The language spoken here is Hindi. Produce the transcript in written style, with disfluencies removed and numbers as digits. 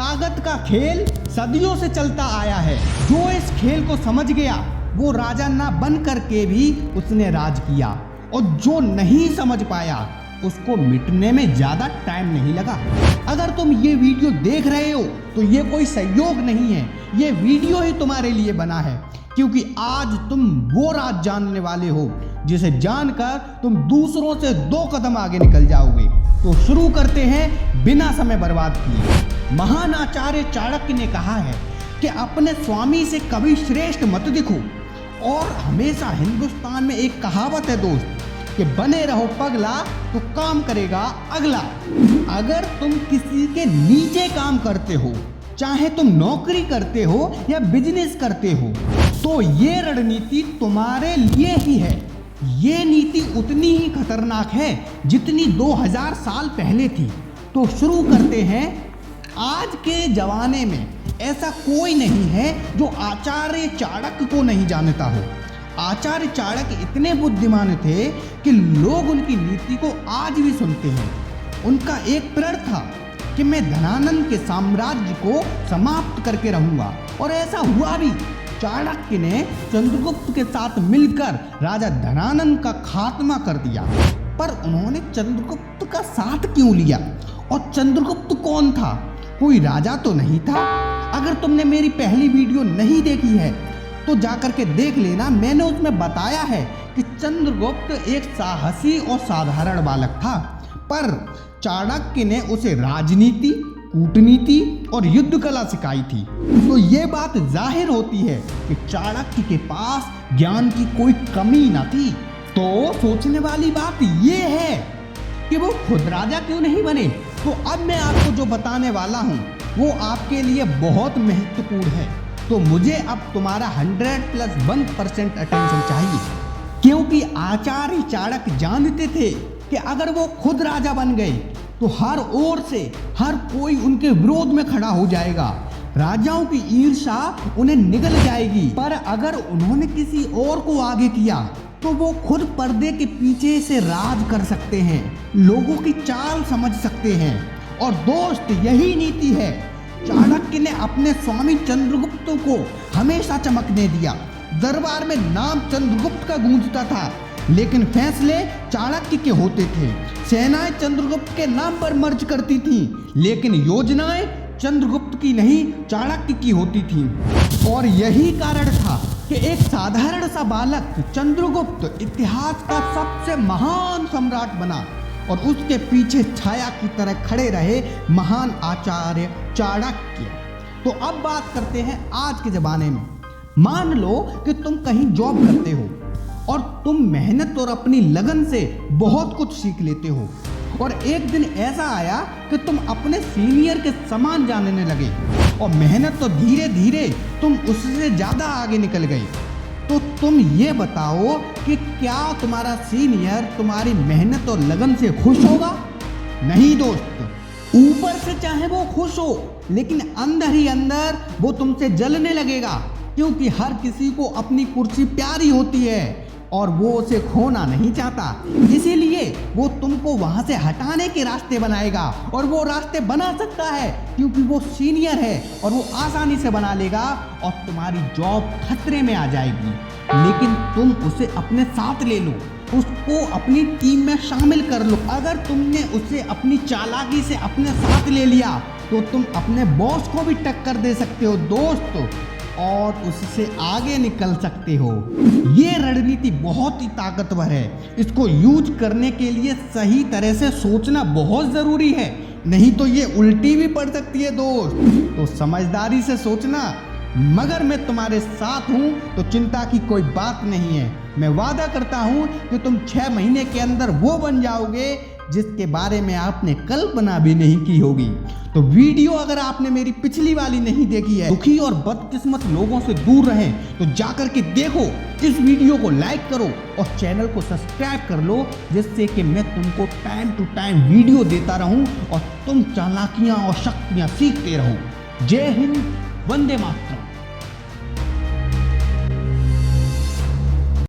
ताकत का खेल सदियों से चलता आया है। जो इस खेल को समझ गया वो राजा ना बन करके भी उसने राज किया, और जो नहीं समझ पाया उसको मिटने में ज्यादा टाइम नहीं लगा। अगर तुम ये वीडियो देख रहे हो तो ये कोई संयोग नहीं है, ये वीडियो ही तुम्हारे लिए बना है, क्योंकि आज तुम वो राज जानने वाले हो जिसे जानकर तुम दूसरों से 2 कदम आगे निकल जाओगे। तो शुरू करते हैं बिना समय बर्बाद किए। महान आचार्य चाणक्य ने कहा है कि अपने स्वामी से कभी श्रेष्ठ मत दिखो, और हमेशा हिंदुस्तान में एक कहावत है दोस्त कि बने रहो पगला तो काम करेगा अगला। अगर तुम किसी के नीचे काम करते हो, चाहे तुम नौकरी करते हो या बिजनेस करते हो, तो ये रणनीति तुम्हारे लिए ही है। ये नीति उतनी ही खतरनाक है जितनी 2000 साल पहले थी। तो शुरू करते हैं। आज के जमाने में ऐसा कोई नहीं है जो आचार्य चाणक्य को नहीं जानता हो। आचार्य चाणक्य इतने बुद्धिमान थे कि लोग उनकी नीति को आज भी सुनते हैं। उनका एक प्रण था कि मैं धनानंद के साम्राज्य को समाप्त करके रहूंगा, और ऐसा हुआ भी। चाणक्य ने चंद्रगुप्त के साथ मिलकर राजा धनानंद का खात्मा कर दिया। पर उन्होंने चंद्रगुप्त का साथ क्यों लिया? और चंद्रगुप्त कौन था? कोई राजा तो नहीं था। अगर तुमने मेरी पहली वीडियो नहीं देखी है तो जाकर के देख लेना। मैंने उसमें बताया है कि चंद्रगुप्त एक साहसी और साधारण बालक था, पर चाणक्य ने उसे राजनीति, कूटनीति और युद्ध कला सिखाई थी। तो ये बात जाहिर होती है कि चाणक्य के पास ज्ञान की कोई कमी न थी। तो सोचने वाली बात ये है कि वो खुद राजा क्यों नहीं बने। तो अब मैं आपको जो बताने वाला हूँ वो आपके लिए बहुत महत्वपूर्ण है। तो मुझे अब तुम्हारा 100+1% अटेंशन चाहिए, क्योंकि आचार्य चाणक्य जानते थे कि अगर वो खुद राजा बन गए तो हर ओर से हर कोई उनके विरोध में खड़ा हो जाएगा। राजाओं की ईर्ष्या उन्हें निगल जाएगी। पर अगर उन्होंने किसी और को आगे किया तो वो खुद पर्दे के पीछे से राज कर सकते हैं, लोगों की चाल समझ सकते हैं। और दोस्त, यही नीति है। चाणक्य ने अपने स्वामी चंद्रगुप्त को हमेशा चमकने दिया। दरबार में नाम चंद्रगुप्त का गूंजता था, लेकिन फैसले चाणक्य के होते थे। सेनाएं चंद्रगुप्त के नाम पर मर्ज करती थीं, लेकिन योजनाएं चंद्रगुप्त की नहीं, चाणक्य की होती थीं। और यही कारण था कि एक साधारण सा बालक चंद्रगुप्त इतिहास का सबसे महान सम्राट बना, और उसके पीछे छाया की तरह खड़े रहे महान आचार्य चाणक्य। तो अब बात करते हैं आज के ज़माने में। मान लो कि तुम कहीं जॉब करते हो और तुम मेहनत और अपनी लगन से बहुत कुछ सीख लेते हो, और एक दिन ऐसा आया कि तुम अपने सीनियर के समान जानने लगे, और मेहनत तो धीरे धीरे तुम उससे ज़्यादा आगे निकल गए। तो तुम ये बताओ कि क्या तुम्हारा सीनियर तुम्हारी मेहनत और लगन से खुश होगा? नहीं दोस्त। ऊपर से चाहे वो खुश हो, लेकिन अंदर ही अंदर वो तुमसे जलने लगेगा, क्योंकि हर किसी को अपनी कुर्सी प्यारी होती है और वो उसे खोना नहीं चाहता। इसीलिए वो तुमको वहां से हटाने के रास्ते बनाएगा, और वो रास्ते बना सकता है क्योंकि वो सीनियर है, और वो आसानी से बना लेगा और तुम्हारी जॉब खतरे में आ जाएगी। लेकिन तुम उसे अपने साथ ले लो, उसको अपनी टीम में शामिल कर लो। अगर तुमने उसे अपनी चालाकी से अपने साथ ले लिया तो तुम अपने बॉस को भी टक्कर दे सकते हो दोस्त, और उससे आगे निकल सकते हो। ये रणनीति बहुत ही ताकतवर है। इसको यूज करने के लिए सही तरह से सोचना बहुत ज़रूरी है, नहीं तो ये उल्टी भी पड़ सकती है दोस्त। तो समझदारी से सोचना। मगर मैं तुम्हारे साथ हूँ तो चिंता की कोई बात नहीं है। मैं वादा करता हूँ कि तुम 6 महीने के अंदर वो बन जाओगे जिसके बारे में आपने कल्पना भी नहीं की होगी। तो वीडियो अगर आपने मेरी पिछली वाली नहीं देखी है, दुखी और बदकिस्मत लोगों से दूर रहें, तो जाकर के देखो। इस वीडियो को लाइक करो और चैनल को सब्सक्राइब कर लो, जिससे कि मैं तुमको टाइम टू टाइम वीडियो देता रहूं और तुम चालाकियां और शक्तियां सीखते रहो। जय हिंद, वंदे मातरम।